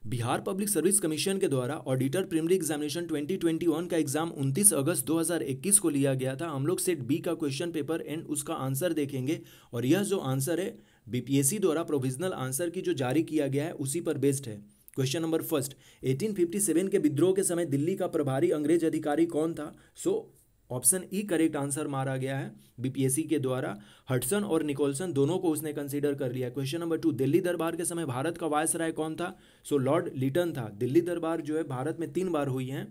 Bihar public service commission के द्वारा auditor preliminary examination 2021 का एग्जाम 29 अगस्त 2021 को लिया गया था। हम लोग सेट बी का क्वेश्चन पेपर एंड उसका आंसर देखेंगे, और यह जो आंसर है बीपीएससी द्वारा प्रोविजनल आंसर की जो जारी किया गया है उसी पर बेस्ड है। क्वेश्चन नंबर फर्स्ट, 1857 के विद्रोह के समय दिल्ली का प्रभारी अंग्रेज अधिकारी कौन था? So option E correct answer मारा गया है बीपीएससी के द्वारा। हडसन और निकोलसन दोनों को उसने कंसीडर कर लिया। क्वेश्चन नंबर 2, दिल्ली दरबार के समय भारत का वायसराय कौन था? सो लॉर्ड लिटन था। दिल्ली दरबार जो है भारत में 3 बार हुई है।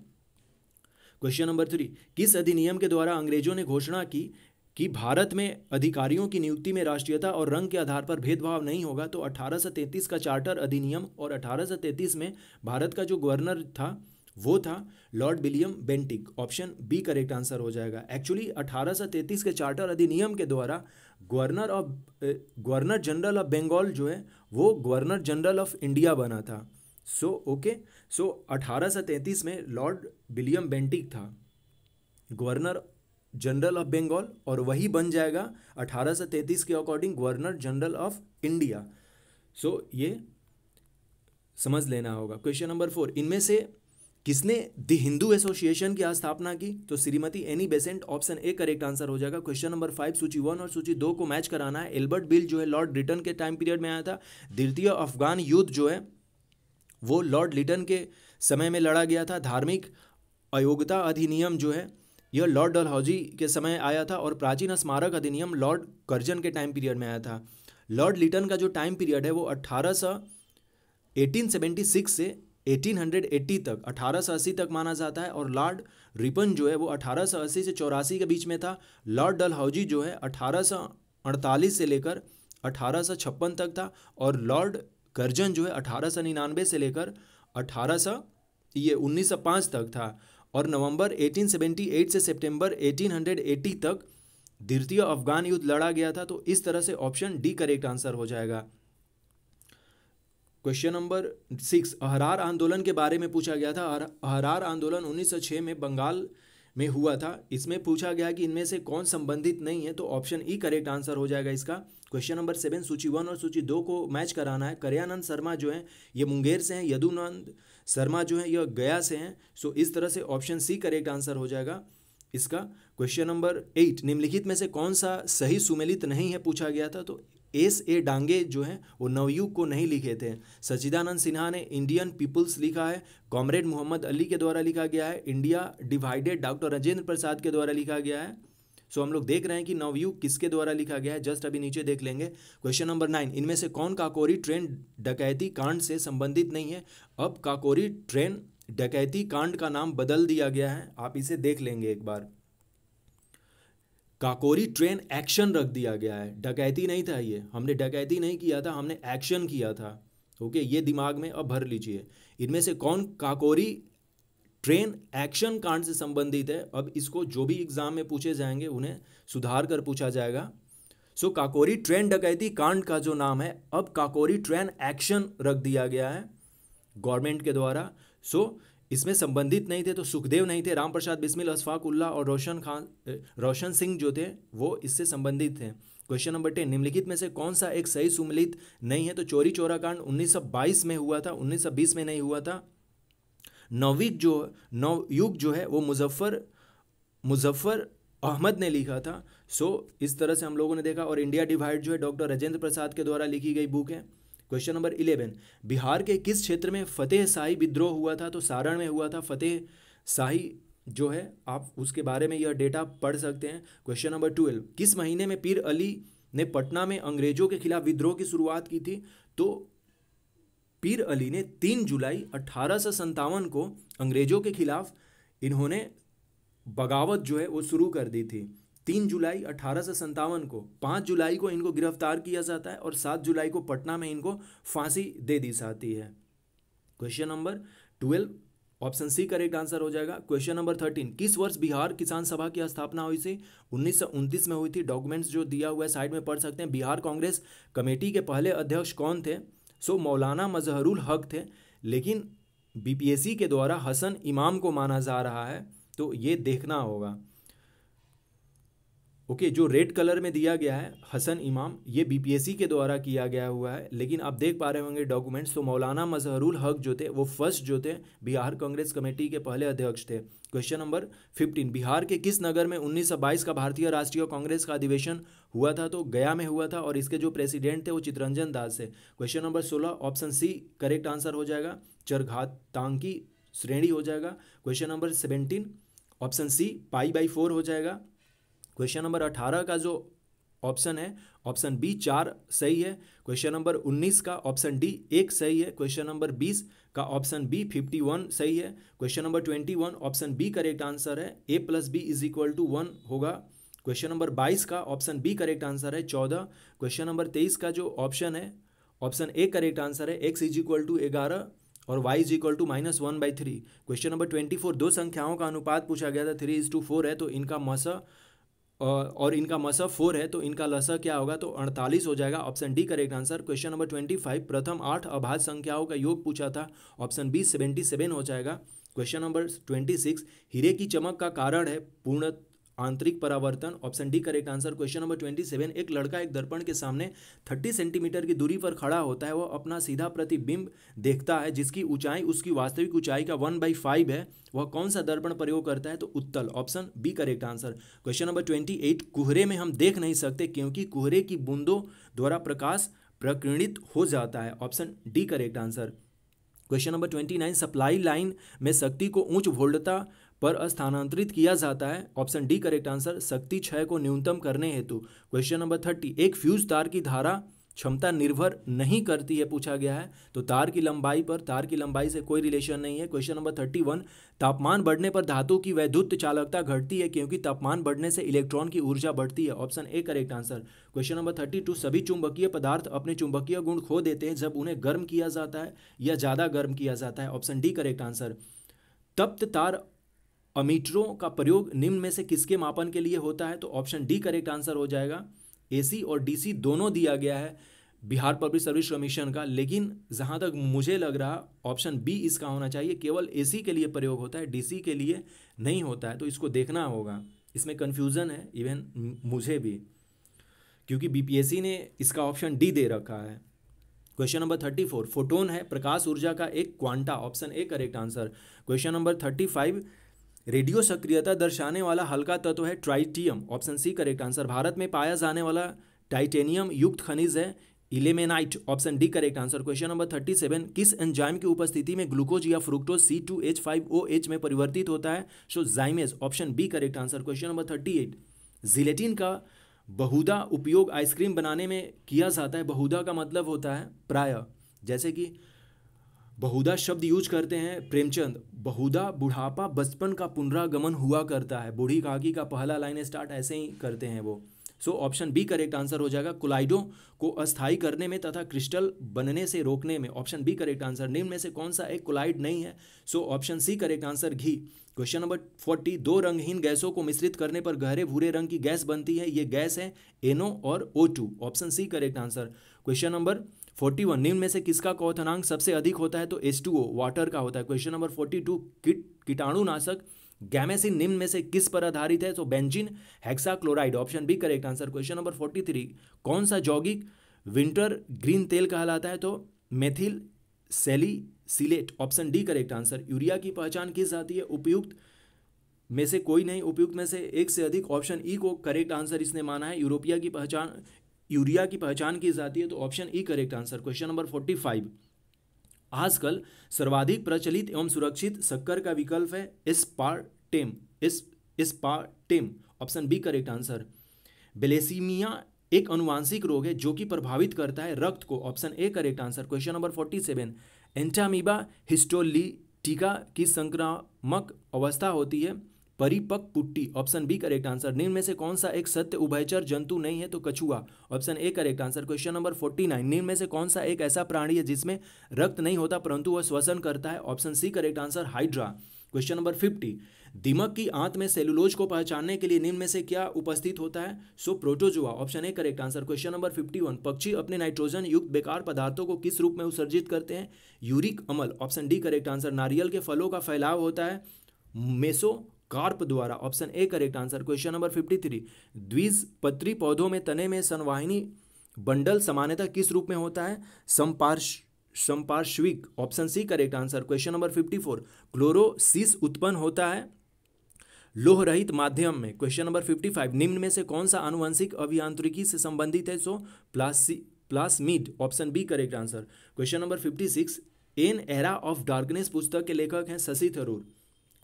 क्वेश्चन नंबर 3, किस अधिनियम के द्वारा अंग्रेजों ने घोषणा की कि भारत में अधिकारियों की नियुक्ति में राष्ट्रीयता और रंग के आधार पर भेदभाव नहीं होगा? तो 1833 का चार्टर अधिनियम, और 1833 में भारत का जो गवर्नर था वो था Lord William Bentinck. Option B correct answer हो जाएगा। एक्चुअली 1833 के चार्टर अधिनियम के द्वारा गवर्नर जनरल ऑफ बंगाल जो है वो गवर्नर जनरल ऑफ इंडिया बना था। सो 1833 में लॉर्ड विलियम बेंटिक था गवर्नर जनरल ऑफ बंगाल, और वही बन जाएगा 1833 के according governor general of India. So ये समझ लेना होगा। क्वेश्चन नंबर 4, इनमें से किसने द हिंदू एसोसिएशन की स्थापना की? तो Shrimati Annie Besant. Option A correct answer हो जाएगा। क्वेश्चन नंबर 5, सूची 1 और सूची 2 को मैच कराना है। एल्बर्ट बिल जो है लॉर्ड लिटन के टाइम पीरियड में आया था। द्वितीय अफगान युद्ध जो है वो लॉर्ड लिटन के समय में लड़ा गया था। धार्मिक अयोग्यता अधिनियम जो है यह लॉर्ड डलहौजी के समय आया था, और प्राचीन स्मारक अधिनियम लॉर्ड कर्जन के टाइम पीरियड में आया था। लॉर्ड लिटन का जो टाइम पीरियड है वो 1876 से 1880 तक 1880 तक माना जाता है, और लॉर्ड रिपन जो है वो 1880 से 84 के बीच में था। लॉर्ड डलहौजी जो है 1848 से लेकर 1856 तक था, और लॉर्ड कर्जन जो है 1899 से लेकर 1905 तक था, और नवंबर 1878 से सितंबर 1880 तक द्वितीय अफगान युद्ध लड़ा गया था। तो इस तरह से ऑप्शन डी करेक्ट आंसर हो जाएगा। क्वेश्चन नंबर 6, अहरार आंदोलन के बारे में पूछा गया था। अहरार आंदोलन 1906 में बंगाल में हुआ था। इसमें पूछा गया कि इनमें से कौन संबंधित नहीं है, तो ऑप्शन ई करेक्ट आंसर हो जाएगा इसका। क्वेश्चन नंबर 7, सूची 1 और सूची 2 को मैच कराना है। करयानंद शर्मा जो है ये मुंगेर से हैं, यदुनंद शर्मा जो है यह गया से हैं। सो इस तरह से ऑप्शन सी करेक्ट आंसर हो जाएगा इसका। क्वेश्चन नंबर 8, निम्नलिखित में से कौन सा सही सुमेलित नहीं है पूछा गया था। तो एस ए डांगे जो हैं वो नवयुग को नहीं लिखे थे। सच्चिदानंद सिन्हा ने इंडियन पीपुल्स लिखा है। कॉमरेड मोहम्मद अली के द्वारा लिखा गया है। India divided doctor Rajendra Prasad के द्वारा लिखा गया है। सो हम लोग देख रहे हैं कि नवयुग किसके द्वारा लिखा गया है, जस्ट अभी नीचे देख लेंगे। क्वेश्चन नंबर 9, इनमें से कौन काकोरी ट्रेन डकैती कांड से संबंधित नहीं है? अब काकोरी ट्रेन डकैती कांड का नाम बदल दिया गया है, आप इसे देख लेंगे एक बार। काकोरी ट्रेन एक्शन रख दिया गया है, डकैती नहीं था ये। हमने डकैती नहीं किया था, हमने एक्शन किया था। ओके, ये दिमाग में अब भर लीजिए। इनमें से कौन काकोरी ट्रेन एक्शन कांड से संबंधित है? अब इसको जो भी एग्जाम में पूछे जाएंगे उन्हें सुधार कर पूछा जाएगा। सो काकोरी ट्रेन डकैती कांड का जो नाम है अब काकोरी ट्रेन एक्शन रख दिया गया है गवर्नमेंट के द्वारा। सो इसमें संबंधित नहीं थे, तो सुखदेव नहीं थे, राम प्रसाद बिस्मिल, अशफाक उल्लाह और रोशन सिंह जो थे वो इससे संबंधित थे। क्वेश्चन नंबर 10, निम्नलिखित में से कौन सा एक सही सुमेलित नहीं है? तो चोरी चोरा कांड 1922 में हुआ था, 1920 में नहीं हुआ था। नवयुग जो है वो मुजफ्फर अहमद ने लिखा था। सो इस तरह से हम लोगों ने देखा। और इंडिया डिवाइड जो है डॉक्टर राजेंद्र प्रसाद के द्वारा लिखी गई बुक है। क्वेश्चन नंबर 11, बिहार के किस क्षेत्र में फतेह शाही विद्रोह हुआ था? तो सारण में हुआ था फतेह शाही जो है, आप उसके बारे में यह डेटा पढ़ सकते हैं। क्वेश्चन नंबर 12, किस महीने में पीर अली ने पटना में अंग्रेजों के खिलाफ विद्रोह की शुरुआत की थी? तो पीर अली ने 3 जुलाई 1857 को अंग्रेजों के खिलाफ इन्होंने बगावत जो है वो शुरू कर दी थी। 3 जुलाई 1857 को, 5 जुलाई को इनको गिरफ्तार किया जाता है, और 7 जुलाई को पटना में इनको फांसी दे दी जाती है। Question number 12 option C correct answer हो जाएगा। क्वेश्चन नंबर 13, किस वर्ष बिहार किसान सभा की स्थापना हुई थी? 1929 में हुई थी। डॉक्यूमेंट्स जो दिया हुआ है साइड में पढ़ सकते हैं। बिहार कांग्रेस कमेटी के पहले अध्यक्ष कौन थे? सो मौलाना मजहरुल हक थे, लेकिन बीपीएससी के द्वारा हसन इमाम को माना जा रहा है, तो ये देखना होगा। ओके, जो रेड कलर में दिया गया है हसन इमाम, ये बीपीएससी के द्वारा किया गया हुआ है, लेकिन आप देख पा रहे होंगे डॉक्यूमेंट्स, तो मौलाना मजहरुल हक जो थे वो फर्स्ट जो थे बिहार कांग्रेस कमेटी के पहले अध्यक्ष थे। क्वेश्चन नंबर 15, बिहार के किस नगर में 1922 का भारतीय राष्ट्रीय कांग्रेस का अधिवेशन हुआ था? तो गया में हुआ था, और इसके जो प्रेसिडेंट थे वो चितरंजन दास है। Question number 16, option C correct answer हो जाएगा, चरघातांकी श्रेणी हो जाएगा। क्वेश्चन नंबर 17, ऑप्शन सी π/4 हो जाएगा। क्वेश्चन नंबर 18 का जो ऑप्शन है, ऑप्शन बी 4 सही है। क्वेश्चन नंबर 19 का ऑप्शन डी 1 सही है। क्वेश्चन नंबर 20 का ऑप्शन बी 51 सही है। Question number 21 option B correct answer है, a + b = 1 होगा। क्वेश्चन नंबर 22 का ऑप्शन बी करेक्ट आंसर है 14। क्वेश्चन नंबर 23 का जो ऑप्शन है, ऑप्शन ए करेक्ट आंसर है, x = 11 और y = -1/3। क्वेश्चन नंबर 24, दो संख्याओं का अनुपात पूछा गया था, 3:4 है, तो इनका मसा और इनका मसा 4 है, तो इनका लसा क्या होगा? तो 48 हो जाएगा, option D correct answer. Question number 25, प्रथम 8 अभाज्य संख्याओं का योग पूछा था, ऑप्शन बी 77 हो जाएगा। क्वेश्चन नंबर 26, हीरे की चमक का कारण है पूर्ण आंतरिक परावर्तन, option D correct answer. Question number 27, एक लड़का एक दर्पण के सामने 30 सेंटीमीटर की दूरी पर खड़ा होता है, वह अपना सीधा प्रतिबिंब देखता है जिसकी ऊंचाई उसकी वास्तविक ऊंचाई का 1/5 है, वह कौन सा दर्पण प्रयोग करता है? तो उत्तल, option B correct answer. Question number 28, कोहरे में हम देख नहीं सकते क्योंकि कोहरे की बूंदों द्वारा प्रकाश प्रकीर्णित हो जाता है, option D correct answer. Question number 29, supply line में शक्ति को उच्च वोल्टता पर स्थानांतरित किया जाता है, ऑप्शन डी करेक्ट आंसर, शक्ति क्षय को न्यूनतम करने हेतु। क्वेश्चन नंबर 30, एक फ्यूज तार की धारा क्षमता निर्भर नहीं करती है, पूछा गया है, तो तार की लंबाई से कोई रिलेशन नहीं है। क्वेश्चन नंबर 31, तापमान बढ़ने पर धातु की वैद्युत चालकता घटती है क्योंकि तापमान बढ़ने से इलेक्ट्रॉन की ऊर्जा बढ़ती है, option A correct answer. Question number 32, सभी चुंबकीय पदार्थ अपने चुंबकीय गुण खो देते हैं जब उन्हें गर्म किया जाता है या ज़्यादा गर्म किया जाता है, ऑप्शन डी करेक्ट आंसर। तप्त तार अमीटरों का प्रयोग निम्न में से किसके मापन के लिए होता है? तो ऑप्शन डी करेक्ट आंसर हो जाएगा। एसी और डीसी दोनों दिया गया है बिहार पब्लिक सर्विस कमीशन का, लेकिन जहां तक मुझे लग रहा ऑप्शन बी इसका होना चाहिए, केवल एसी के लिए प्रयोग होता है, डीसी के लिए नहीं होता है, तो इसको देखना होगा, इसमें कन्फ्यूज़न है इवन मुझे भी, क्योंकि बीपीएससी ने इसका ऑप्शन डी दे रखा है। क्वेश्चन नंबर 34, फोटोन है प्रकाश ऊर्जा का एक quanta, option A correct answer. Question number 35, radio सक्रियता दर्शाने वाला हल्का तत्व है tritium, option C correct answer. Bharat में पाया जाने वाला टाइटेनियम युक्त खनिज है ilmenite, option D correct answer. Question number 37, किस एंजाइम की उपस्थिति में ग्लूकोज या फ्रुक्टोज C2H5OH में परिवर्तित होता है? So zymase, option B correct answer. Question number 38, gelatin का बहुधा उपयोग आइसक्रीम बनाने में किया जाता है, बहुधा का मतलब होता है प्राय, जैसे कि बहुधा शब्द यूज करते हैं प्रेमचंद, बहुधा बुढ़ापा बचपन का पुनरागमन हुआ करता है, बूढ़ी काकी का पहला लाइन स्टार्ट ऐसे ही करते हैं वो। So option B correct answer हो जाएगा, कोलाइडो को अस्थायी करने में तथा क्रिस्टल बनने से रोकने में, ऑप्शन बी करेक्ट आंसर। निम्न में से कौन सा एक कोलाइड नहीं है? So option C correct answer, ghee. Question number 40, दो रंगहीन गैसों को मिश्रित करने पर गहरे भूरे रंग की गैस बनती है, ये गैस है NO और O2, option C correct answer. Question number 41, निम्न में से किसका क्वथनांक सबसे अधिक होता है? तो H2O वाटर का होता है। क्वेश्चन नंबर 42, कीटाणुनाशक गैमेसिन निम्न में से किस पर आधारित है? तो benzene hexachloride, option B correct answer. Question number 43, कौन सा यौगिक विंटर ग्रीन तेल कहलाता है? तो methyl salicylate, option D correct answer. Urea की पहचान किस जाती है? उपयुक्त में से कोई नहीं, उपयुक्त में से एक से अधिक, ऑप्शन ई को करेक्ट आंसर इसने माना है। यूरिया की पहचान की जाती है, तो option E correct answer. Question number 45, आजकल सर्वाधिक प्रचलित एवं सुरक्षित शक्कर का विकल्प है aspartame, option B correct answer. बेलेसीमिया एक अनुवांशिक रोग है जो कि प्रभावित करता है रक्त को, option A correct answer. Question number 47, Entamoeba histolytica की संक्रामक अवस्था होती है परिपक्व पुट्टी, ऑप्शन बी करेक्ट आंसर। निम्न में से कौन सा एक सत्य उभयचर जंतु नहीं है? तो कछुआ, option A correct answer. Question number 49, निम्न में से कौन सा एक ऐसा प्राणी है जिसमें रक्त नहीं होता परंतु वह श्वसन करता है? Option C correct answer, hydra. Question number 50, दीमक की आंत में सेलुलोज को पहचानने के लिए निम्न में से क्या उपस्थित होता है? So protozoa, option A correct answer. Question number 51, पक्षी अपने नाइट्रोजन युक्त बेकार पदार्थों को किस रूप में उत्सर्जित करते हैं? यूरिक अम्ल, ऑप्शन डी करेक्ट आंसर। नारियल के फलों का फैलाव होता है कार्प द्वारा, option A correct answer. Question number 53, द्विबीजपत्री पौधों में तने में संवाहिनी बंडल सामान्यतः किस रूप में होता है? संपार्श्विक, option C correct answer. Question number 54, chlorosis उत्पन्न होता है लोह रहित माध्यम में। क्वेश्चन नंबर 55, निम्न में से कौन सा आनुवंशिक अभियांत्रिकी से संबंधित है? So plasmid, option B correct answer. Question number 56, an era of darkness पुस्तक के लेखक हैं शशि थरूर।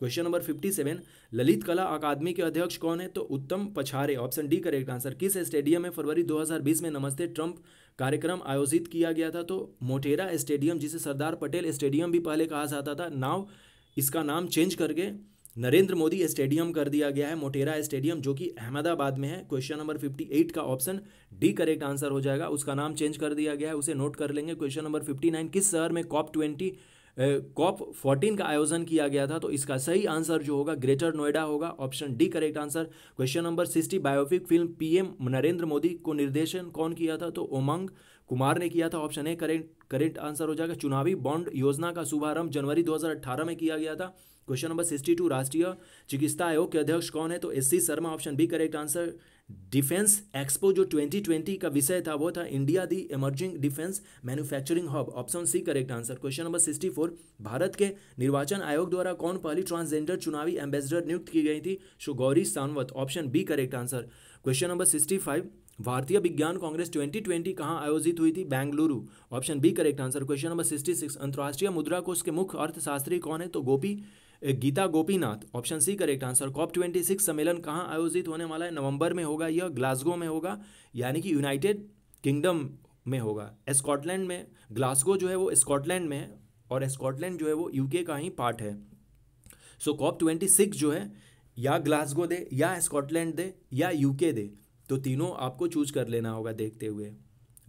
क्वेश्चन नंबर 57, ललित कला अकादमी के अध्यक्ष कौन है? तो Uttam Pachare, option D correct answer. किस स्टेडियम में फरवरी 2020 में नमस्ते ट्रंप कार्यक्रम आयोजित किया गया था? तो मोटेरा स्टेडियम, जिसे सरदार पटेल स्टेडियम भी पहले कहा जाता था, नाउ इसका नाम चेंज करके नरेंद्र मोदी स्टेडियम कर दिया गया है, मोटेरा स्टेडियम, जो कि अहमदाबाद में है। क्वेश्चन नंबर 58 का ऑप्शन डी करेक्ट आंसर हो जाएगा, उसका नाम चेंज कर दिया गया है, उसे नोट कर लेंगे। क्वेश्चन नंबर 59, किस शहर में COP14 का आयोजन किया गया था? तो इसका सही आंसर जो होगा ग्रेटर नोएडा होगा, option D correct answer. Question number 60, biopic film PM Narendra Modi को निर्देशन कौन किया था? तो उमंग कुमार ने किया था, ऑप्शन ए करेक्ट आंसर हो जाएगा। चुनावी बॉन्ड योजना का शुभारंभ जनवरी 2018 में किया गया था। क्वेश्चन नंबर 62, राष्ट्रीय चिकित्सा आयोग के अध्यक्ष कौन है? तो SC Sharma, option B correct answer. Defence expo जो 2020 का विषय था वो था India the emerging defence manufacturing hub, option C correct answer. Question number 64, Bharat के निर्वाचन आयोग द्वारा कौन पहली ट्रांसजेंडर चुनावी एम्बेसडर नियुक्त की गई थी? So Gauri Sawant, option B correct answer. Question number 65, भारतीय विज्ञान कांग्रेस 2020 कहाँ आयोजित हुई थी? Bengaluru, option B correct answer. Question number 66, अंतर्राष्ट्रीय मुद्रा कोष के मुख्य अर्थशास्त्री कौन है? तो Gita Gopinath, option C correct answer. COP26 सम्मेलन कहाँ आयोजित होने वाला है? नवंबर में होगा, यह ग्लासगो में होगा, यानी कि यूनाइटेड किंगडम में होगा, स्कॉटलैंड में। ग्लासगो जो है वो स्कॉटलैंड में है और स्कॉटलैंड जो है वो यूके का ही पार्ट है। सो COP26 जो है या ग्लासगो दे, या स्कॉटलैंड दे, या यूके दे, तो तीनों आपको चूज कर लेना होगा देखते हुए।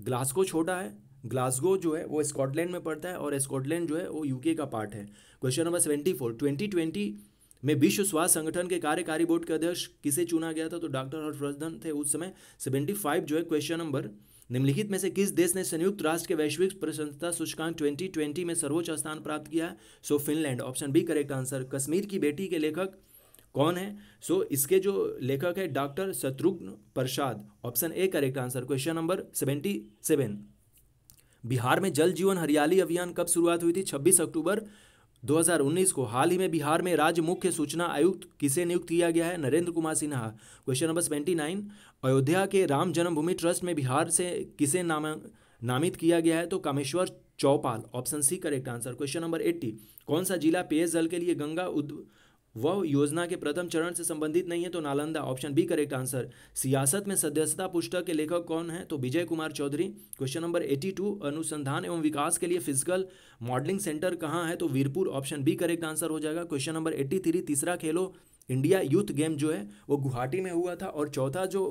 ग्लासगो छोटा है, ग्लासगो जो है वो स्कॉटलैंड में पड़ता है और स्कॉटलैंड जो है वो यूके का पार्ट है। क्वेश्चन नंबर 74, 2020 में विश्व स्वास्थ्य संगठन के कार्यकारी बोर्ड के अध्यक्ष किसे चुना गया था? तो डॉक्टर हर्षवर्धन थे उस समय। 75 जो है क्वेश्चन नंबर, निम्नलिखित में से किस देश ने संयुक्त राष्ट्र के वैश्विक प्रशंसता सूचकांक 2020 में सर्वोच्च स्थान प्राप्त किया है? So Finland, option B correct answer. Kashmir की बेटी के लेखक कौन है? सो इसके जो लेखक है doctor Shatrughan Prasad, option A correct answer. Question number 77, Bihar में जल जीवन हरियाली अभियान कब शुरुआत हुई थी? 26 अक्टूबर 2019 को। हाल ही में बिहार में राज्य मुख्य सूचना आयुक्त किसे नियुक्त किया गया है? नरेंद्र कुमार सिन्हा। क्वेश्चन नंबर 79, अयोध्या के राम जन्मभूमि ट्रस्ट में बिहार से किसे नामित किया गया है? तो Kameshwar Chaupal, option C correct answer. Question number 80, कौन सा जिला पेयजल के लिए गंगा वह योजना के प्रथम चरण से संबंधित नहीं है? तो Nalanda, option B correct answer. सियासत में सदस्यता पुस्तक के लेखक कौन है? तो विजय कुमार चौधरी। क्वेश्चन नंबर 82, अनुसंधान एवं विकास के लिए फिजिकल मॉडलिंग सेंटर कहाँ है? तो Virpur, option B correct answer हो जाएगा। क्वेश्चन नंबर 83, तीसरा खेलो इंडिया यूथ गेम जो है वो गुवाहाटी में हुआ था और चौथा जो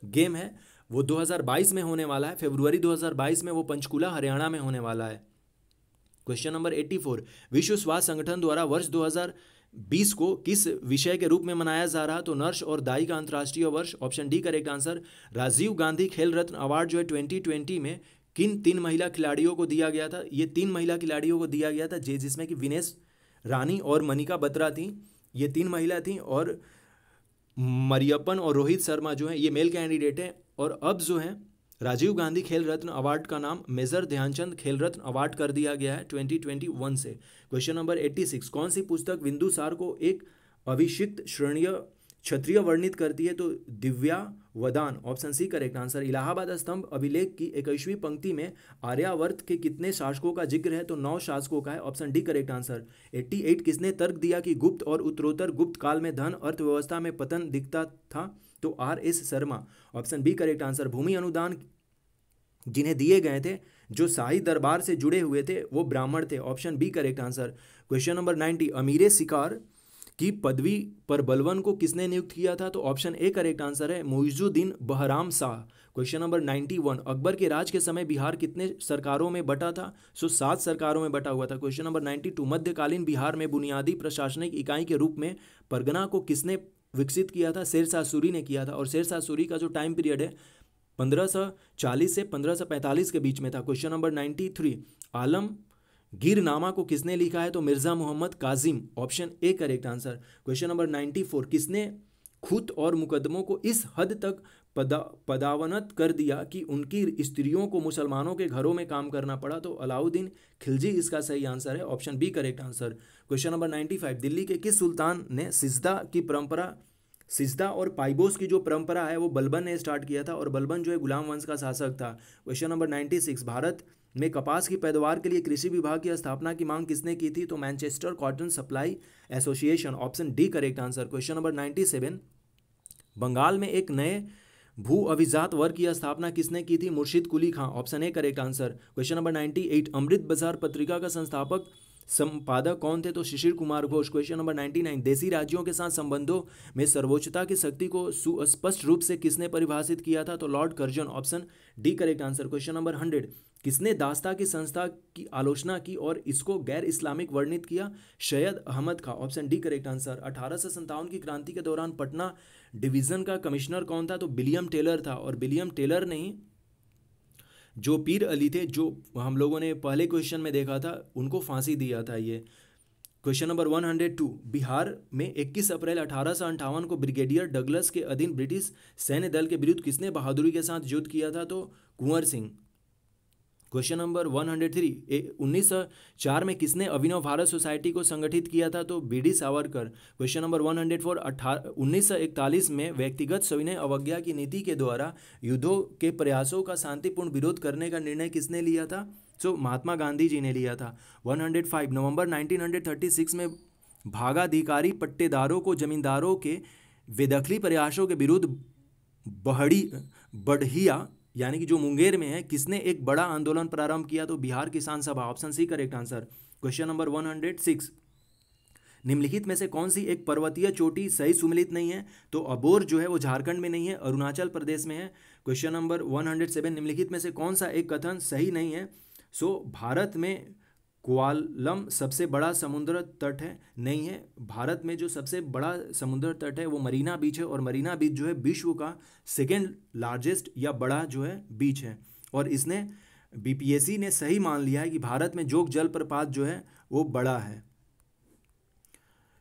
गेम है वो 2022 में होने वाला है, फरवरी 2022 में वो पंचकुला हरियाणा में होने वाला है। क्वेश्चन नंबर 84, विश्व स्वास्थ्य संगठन द्वारा वर्ष 2020 को किस विषय के रूप में मनाया जा रहा? तो नर्स और दाई का अंतर्राष्ट्रीय वर्ष, option D correct answer. Rajiv Gandhi Khel Ratna award जो है 2020 में किन 3 महिला खिलाड़ियों को दिया गया था? ये 3 महिला खिलाड़ियों को दिया गया था जिसमें कि विनेश रानी और मनिका बत्रा थी, ये 3 महिला थी, और मरियप्पन और रोहित शर्मा जो है ये मेल कैंडिडेट हैं। और अब जो है राजीव गांधी खेल रत्न अवार्ड का नाम मेजर ध्यानचंद खेल रत्न अवार्ड कर दिया गया है 2021 से। क्वेश्चन नंबर 86, कौन सी पुस्तक बिंदुसार को एक अभिषिक्त श्रेणीय क्षत्रिय वर्णित करती है? तो Divyavadana, option C correct answer. Allahabad स्तंभ अभिलेख की 21वीं पंक्ति में आर्यावर्त के कितने शासकों का जिक्र है? तो 9 शासकों का है, ऑप्शन डी करेक्ट आंसर। 88, किसने तर्क दिया कि गुप्त और उत्तरोत्तर गुप्त काल में धन अर्थव्यवस्था में पतन दिखता था? तो RS Sharma, option B correct answer. भूमि अनुदान जिन्हें दिए गए थे जो शाही दरबार से जुड़े हुए थे वो ब्राह्मण थे, option B correct answer. Question number 90, अमीर शिकार की पदवी पर बलवन को किसने नियुक्त किया था? तो ऑप्शन ए करेक्ट आंसर है, मुइजुद्दीन बहराम शाह। क्वेश्चन नंबर 91, अकबर के राज के समय बिहार कितने सरकारों में बटा था? 7 सरकारों में बटा हुआ था। क्वेश्चन नंबर 92, मध्यकालीन बिहार में बुनियादी प्रशासनिक इकाई के रूप में परगना को किसने विकसित किया था? शेरशाह सूरी ने किया था, और शेरशाह सूरी का जो टाइम पीरियड है 1540 से 1545 के बीच में था। क्वेश्चन नंबर 93, आलम गिरनामा को किसने लिखा है? तो Mirza Mohammad Kazim, option A correct answer. Question number 94, किसने खूत और मुकदमों को इस हद तक पदावनत कर दिया कि उनकी स्त्रियों को मुसलमानों के घरों में काम करना पड़ा? तो अलाउद्दीन खिलजी इसका सही आंसर है, option B correct answer. Question number 95, Delhi के किस सुल्तान ने सिजदा और पाइबोस की जो परंपरा है वो बलबन ने स्टार्ट किया था, और बलबन जो है गुलाम वंश का शासक था। क्वेश्चन नंबर 96, भारत में कपास की पैदावार के लिए कृषि विभाग की स्थापना की मांग किसने की थी? तो Manchester cotton supply association, option D correct answer. Question number 97, Bengal में एक नए भू अभिजात वर्ग की स्थापना किसने की थी? Murshid Quli Khan, option A correct answer. Question number 98, Amrita Bazar Patrika का संस्थापक संपादक कौन थे? तो शिशिर कुमार घोष। क्वेश्चन नंबर 99, देशी राज्यों के साथ संबंधों में सर्वोच्चता की शक्ति को सुस्पष्ट रूप से किसने परिभाषित किया था? तो Lord Curzon, option D correct answer. Question number 100, किसने दास्ता की संस्था की आलोचना की और इसको गैर इस्लामिक वर्णित किया? सैयद अहमद खां, ऑप्शन डी करेक्ट आंसर। 1857 की क्रांति के दौरान पटना डिवीजन का कमिश्नर कौन था? तो विलियम टेलर था, और विलियम टेलर ने ही जो पीर अली थे, जो हम लोगों ने पहले क्वेश्चन में देखा था, उनको फांसी दिया था ये। क्वेश्चन नंबर 102, बिहार में 21 अप्रैल 1858 को ब्रिगेडियर डगलस के अधीन ब्रिटिश सैन्य दल के विरुद्ध किसने बहादुरी के साथ युद्ध किया था? तो कुंवर सिंह। क्वेश्चन नंबर 103, 1904 में किसने अभिनव भारत सोसाइटी को संगठित किया था? तो बी डी सावरकर। क्वेश्चन नंबर 104, 1941 में व्यक्तिगत सविनय अवज्ञा की नीति के द्वारा युद्धों के प्रयासों का शांतिपूर्ण विरोध करने का निर्णय किसने लिया था? तो महात्मा गांधी जी ने लिया था। 105, नवंबर 1936 में भागाधिकारी पट्टेदारों को जमींदारों के बेदखली प्रयासों के विरुद्ध बढ़िया यानी कि जो मुंगेर में है, किसने एक बड़ा आंदोलन प्रारंभ किया? तो Bihar Kisan Sabha, option C correct answer. Question number 106, निम्नलिखित में से कौन सी एक पर्वतीय चोटी सही सुमेलित नहीं है? तो अबोर जो है वो झारखंड में नहीं है, अरुणाचल प्रदेश में है। क्वेश्चन नंबर 107, निम्नलिखित में से कौन सा एक कथन सही नहीं है? भारत में कोवालम सबसे बड़ा समुद्र तट है, नहीं है। भारत में जो सबसे बड़ा समुद्र तट है वो मरीना बीच है, और मरीना बीच जो है विश्व का सेकेंड लार्जेस्ट या बड़ा जो है बीच है, और इसने बीपीएससी ने सही मान लिया है कि भारत में जोग जलप्रपात जो है वो बड़ा है।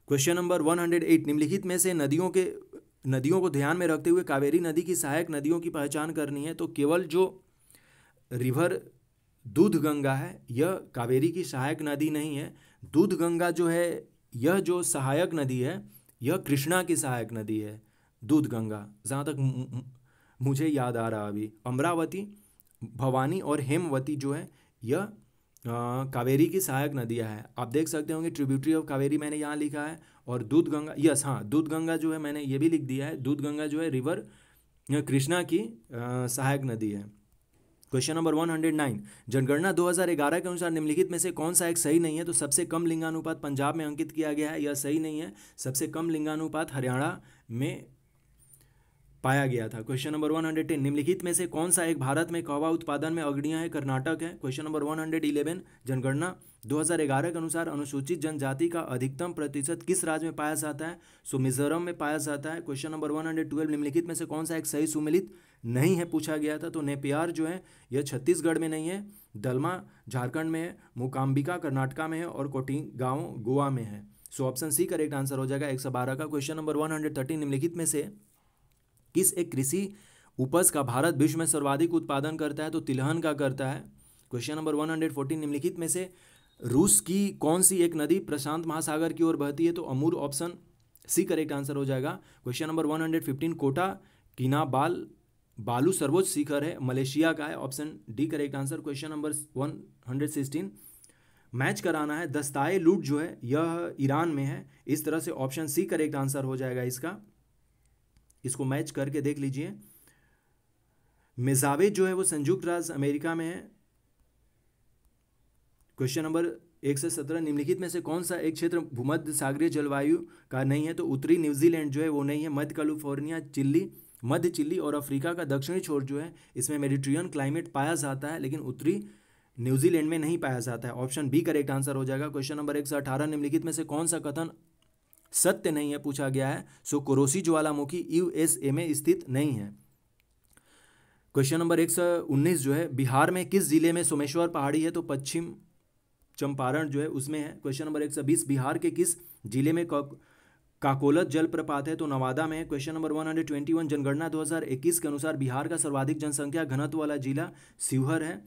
क्वेश्चन नंबर 108, निम्नलिखित में से नदियों को ध्यान में रखते हुए कावेरी नदी की सहायक नदियों की पहचान करनी है। तो केवल जो रिवर दूध गंगा है यह कावेरी की सहायक नदी नहीं है। दूध गंगा जो है यह जो सहायक नदी है यह कृष्णा की सहायक नदी है। दूध गंगा, जहाँ तक मुझे याद आ रहा अभी, अमरावती, भवानी और हेमवती जो है यह कावेरी की सहायक नदियाँ हैं। आप देख सकते होंगे ट्रिब्यूटरी ऑफ कावेरी मैंने यहाँ लिखा है, और दूध गंगा, यस हाँ, दूध गंगा जो है मैंने ये भी लिख दिया है, दूध गंगा जो है रिवर कृष्णा की सहायक नदी है। क्वेश्चन नंबर 109, जनगणना 2011 के अनुसार निम्नलिखित में से कौन सा एक सही नहीं है? तो सबसे कम लिंगानुपात पंजाब में अंकित किया गया है, यह सही नहीं है। सबसे कम लिंगानुपात हरियाणा में पाया गया था। क्वेश्चन नंबर 110, निम्नलिखित में से कौन सा एक भारत में कहवा उत्पादन में अग्रणी है? कर्नाटक है। क्वेश्चन नंबर 111, जनगणना 2011 के अनुसार अनुसूचित जनजाति का अधिकतम प्रतिशत किस राज्य में पाया जाता है? मिजोरम में पाया जाता है। क्वेश्चन नंबर 112, निम्नलिखित में से कौन सा एक सही सुमेलित नहीं है पूछा गया था? तो नेपियार जो है यह छत्तीसगढ़ में नहीं है, दलमा झारखंड में है, मूकाम्बिका कर्नाटका में है, और कोटिंगांव गोवा में है। ऑप्शन सी करेक्ट आंसर हो जाएगा 112 का। क्वेश्चन नंबर 113, निम्नलिखित में से किस एक कृषि उपज का भारत विश्व में सर्वाधिक उत्पादन करता है? तो तिलहन का करता है। क्वेश्चन नंबर 114, निम्नलिखित में से रूस की कौन सी एक नदी प्रशांत महासागर की ओर बहती है? तो अमूर, ऑप्शन सी करेक्ट आंसर हो जाएगा। क्वेश्चन नंबर 115, कोटा किनाबालू सर्वोच्च शिखर है, मलेशिया का है, option D correct answer. Question number 116, match कराना है, दस्ताए लूट जो है यह ईरान में है, इस तरह से ऑप्शन सी करेक्ट आंसर हो जाएगा इसका। इसको मैच करके देख लीजिए। मेजावे जो है वो संयुक्त राज्य अमेरिका में है। क्वेश्चन नंबर 117, निम्नलिखित में से कौन सा एक क्षेत्र भूमध्य सागरीय जलवायु का नहीं है? तो उत्तरी न्यूजीलैंड जो है वो नहीं है, मध्य कैलिफोर्निया, मध्य चिली और अफ्रीका का दक्षिणी छोर जो है इसमें मेडिटेरियन क्लाइमेट पाया जाता है, लेकिन उत्तरी न्यूजीलैंड में नहीं पाया जाता है। ऑप्शन बी करेक्ट आंसर हो जाएगा। क्वेश्चन नंबर 118, निम्नलिखित में से कौन सा कथन सत्य नहीं है पूछा गया है? कोरोसी ज्वालामुखी यूएसए में स्थित नहीं है। क्वेश्चन नंबर 119 जो है, बिहार में किस जिले में सोमेश्वर पहाड़ी है? तो पश्चिम चंपारण जो है उसमें है। क्वेश्चन नंबर 120, बिहार के किस जिले में काकोलत जलप्रपात है? तो नवादा में है। क्वेश्चन नंबर 121, जनगणना 2021 के अनुसार बिहार का सर्वाधिक जनसंख्या घनत्व वाला जिला शिवहर है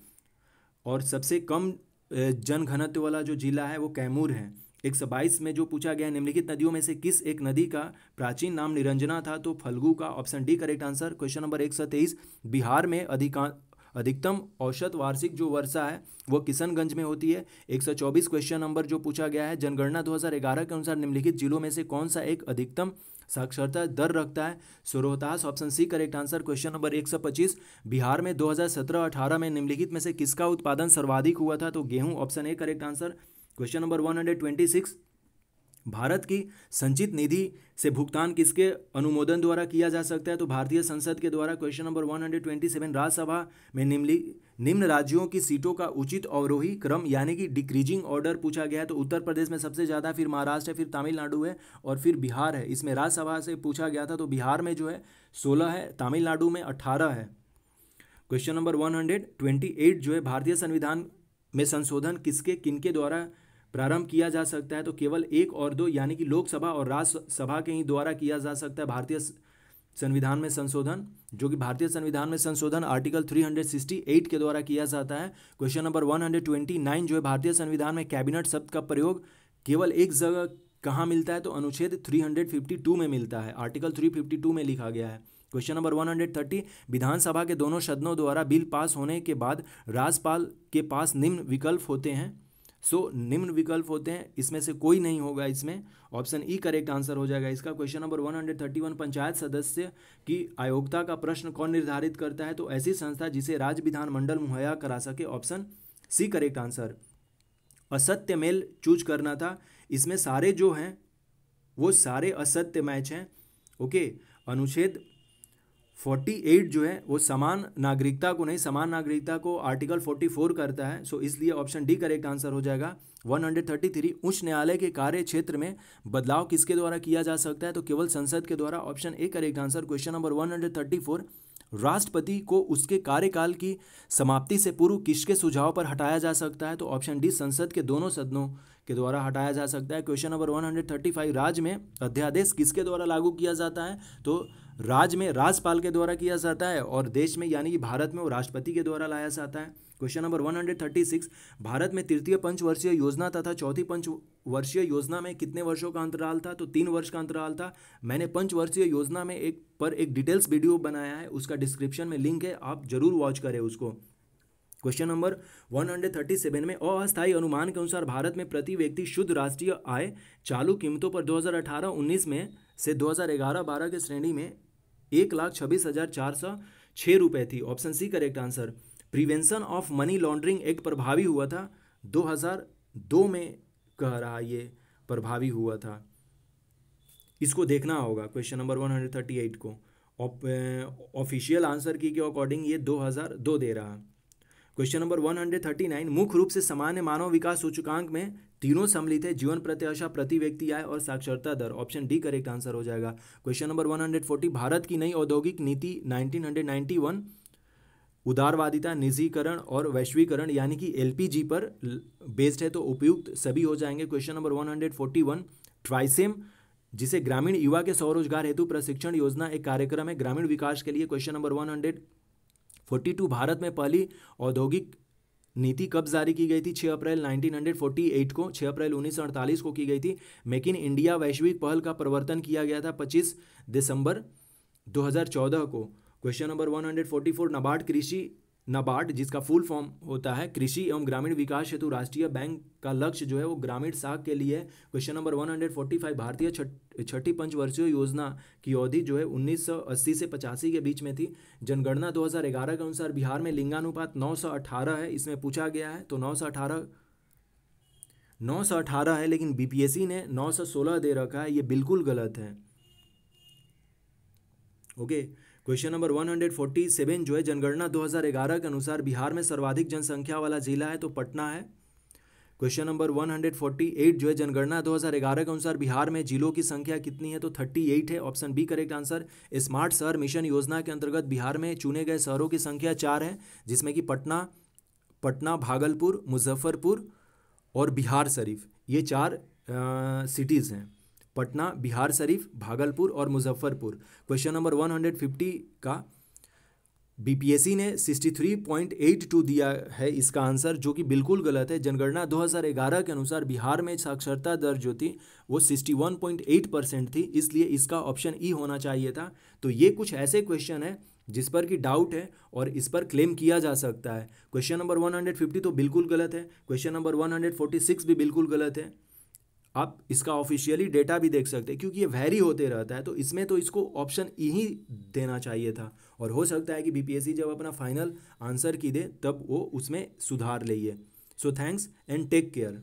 और सबसे कम जन घनत्व वाला जो जिला है वो कैमूर है। 122 में जो पूछा गया है, निम्नलिखित नदियों में से किस एक नदी का प्राचीन नाम निरंजना था? तो फल्गु का, option D correct answer. Question number 123, Bihar में अधिकतम औसत वार्षिक जो वर्षा है वो किशनगंज में होती है। 124 क्वेश्चन नंबर जो पूछा गया है, जनगणना 2011 के अनुसार निम्नलिखित जिलों में से कौन सा एक अधिकतम साक्षरता दर रखता है? So Rohtas, option C correct answer. Question number 125, Bihar में 2017-18 में निम्नलिखित में से किसका उत्पादन सर्वाधिक हुआ था? तो गेहूं, option A correct answer. Question number 126, Bharat की संचित निधि से भुगतान किसके अनुमोदन द्वारा किया जा सकता है? तो भारतीय संसद के द्वारा। क्वेश्चन नंबर 127, राज्यसभा में निम्न राज्यों की सीटों का उचित अवरोही क्रम यानी कि डिक्रीजिंग ऑर्डर पूछा गया है। तो उत्तर प्रदेश में सबसे ज़्यादा, फिर महाराष्ट्र है, फिर तमिलनाडु है और फिर बिहार है। इसमें राज्यसभा से पूछा गया था, तो बिहार में जो है 16 है, तमिलनाडु में 18 है। क्वेश्चन नंबर 128 जो है, भारतीय संविधान में संशोधन किनके द्वारा प्रारंभ किया जा सकता है? तो केवल 1 और 2 यानी कि लोकसभा और राज्यसभा के ही द्वारा किया जा सकता है भारतीय संविधान में संशोधन, जो कि भारतीय संविधान में संशोधन आर्टिकल 368 के द्वारा किया जाता है। क्वेश्चन नंबर 129 जो है, भारतीय संविधान में कैबिनेट शब्द का प्रयोग केवल एक जगह कहाँ मिलता है? तो अनुच्छेद 352 में मिलता है, आर्टिकल 352 में लिखा गया है। क्वेश्चन नंबर 130, विधानसभा के दोनों सदनों द्वारा बिल पास होने के बाद राज्यपाल के पास निम्न विकल्प होते हैं। निम्न विकल्प होते हैं, इसमें से कोई नहीं होगा, इसमें ऑप्शन ई करेक्ट आंसर हो जाएगा इसका। क्वेश्चन नंबर 131, पंचायत सदस्य की अयोग्यता का प्रश्न कौन निर्धारित करता है? तो ऐसी संस्था जिसे राज्य विधानमंडल मुहैया करा सके, ऑप्शन सी करेक्ट आंसर। असत्य मेल चूज करना था, इसमें सारे जो हैं वो सारे असत्य मैच हैं। ओके, अनुच्छेद 48 जो है वो समान नागरिकता को नहीं, समान नागरिकता को आर्टिकल 44 करता है। इसलिए ऑप्शन डी करेक्ट आंसर हो जाएगा। 133, उच्च न्यायालय के कार्य क्षेत्र में बदलाव किसके द्वारा किया जा सकता है? तो केवल संसद के द्वारा, option A correct answer. Question number 134, राष्ट्रपति को उसके कार्यकाल की समाप्ति से पूर्व किसके सुझाव पर हटाया जा सकता है? तो ऑप्शन डी, संसद के दोनों सदनों के द्वारा हटाया जा सकता है। क्वेश्चन नंबर 135, राज्य में अध्यादेश किसके द्वारा लागू किया जाता है? तो राज्य में राज्यपाल के द्वारा किया जाता है और देश में यानी कि भारत में वो राष्ट्रपति के द्वारा लाया जाता है। क्वेश्चन नंबर 136, भारत में तृतीय पंचवर्षीय योजना तथा चौथी पंचवर्षीय योजना में कितने वर्षों का अंतराल था? तो 3 वर्ष का अंतराल था। मैंने पंचवर्षीय योजना में एक डिटेल्स वीडियो बनाया है, उसका डिस्क्रिप्शन में लिंक है, आप जरूर वॉच करें उसको। क्वेश्चन नंबर 137 में, अस्थायी अनुमान के अनुसार भारत में प्रति व्यक्ति शुद्ध राष्ट्रीय आय चालू कीमतों पर 2018-19 में से 2011-12 के श्रेणी में 1,26,406 रुपये थी, option C correct answer. Prevention of money laundering act प्रभावी हुआ था 2002 में, कह रहा ये प्रभावी हुआ था, इसको देखना होगा। क्वेश्चन नंबर 138 को ऑफिशियल आंसर की के अकॉर्डिंग ये 2002 दे रहा। क्वेश्चन नंबर 139, मुख्य रूप से सामान्य मानव विकास सूचकांक में तीनों सम्मिलित है, जीवन प्रत्याशा, प्रति व्यक्ति आय और साक्षरता दर, ऑप्शन डी करेक्ट आंसर हो जाएगा। क्वेश्चन नंबर 140, भारत की नई औद्योगिक नीति 1991 उदारवादिता, निजीकरण और वैश्वीकरण यानी कि एलपीजी पर बेस्ड है, तो उपयुक्त सभी हो जाएंगे। क्वेश्चन नंबर 141, ट्राइसेम जिसे ग्रामीण युवा के स्वरोजगार हेतु प्रशिक्षण योजना एक कार्यक्रम है ग्रामीण विकास के लिए। क्वेश्चन नंबर 142, भारत में पहली औद्योगिक नीति कब जारी की गई थी? 6 अप्रैल 1948 को, 6 अप्रैल 1948 को की गई थी। मेक इन इंडिया वैश्विक पहल का प्रवर्तन किया गया था 25 दिसंबर 2014 को। क्वेश्चन नंबर 144, नाबार्ड जिसका फुल फॉर्म होता है कृषि एवं ग्रामीण विकास हेतु राष्ट्रीय बैंक का लक्ष्य जो है वो ग्रामीण साख के लिए है। क्वेश्चन नंबर 145, भारतीय छठी पंचवर्षीय योजना की अवधि जो है 1980 से 85 के बीच में थी। जनगणना 2011 के अनुसार बिहार में लिंगानुपात 918 है, इसमें पूछा गया है, तो 918 है, लेकिन बीपीएससी ने 916 दे रखा है, ये बिल्कुल गलत है। ओके, क्वेश्चन नंबर 147 जो है, जनगणना 2011 के अनुसार बिहार में सर्वाधिक जनसंख्या वाला जिला है, तो पटना है। क्वेश्चन नंबर 148 जो है, जनगणना 2011 के अनुसार बिहार में जिलों की संख्या कितनी है? तो 38 है, option B correct answer. Smart शहर मिशन योजना के अंतर्गत बिहार में चुने गए शहरों की संख्या 4 है, जिसमें कि पटना, भागलपुर, मुजफ्फरपुर और बिहार शरीफ, ये 4 सिटीज़ हैं, पटना, बिहार शरीफ, भागलपुर और मुजफ्फरपुर। क्वेश्चन नंबर 150 का बीपीएससी ने 63.82 दिया है इसका आंसर, जो कि बिल्कुल गलत है। जनगणना 2011 के अनुसार बिहार में साक्षरता दर जो थी वो 61.8% थी, इसलिए इसका ऑप्शन ई होना चाहिए था। तो ये कुछ ऐसे क्वेश्चन है जिस पर कि डाउट है और इस पर क्लेम किया जा सकता है। क्वेश्चन नंबर 150 तो बिल्कुल गलत है, क्वेश्चन नंबर 146 भी बिल्कुल गलत है। आप इसका ऑफिशियली डेटा भी देख सकते हैं, क्योंकि ये वैरी होते रहता है, तो इसमें तो इसको ऑप्शन ई ही देना चाहिए था। और हो सकता है कि बीपीएससी जब अपना फाइनल आंसर की दे तब वो उसमें सुधार ले। So thanks and take care.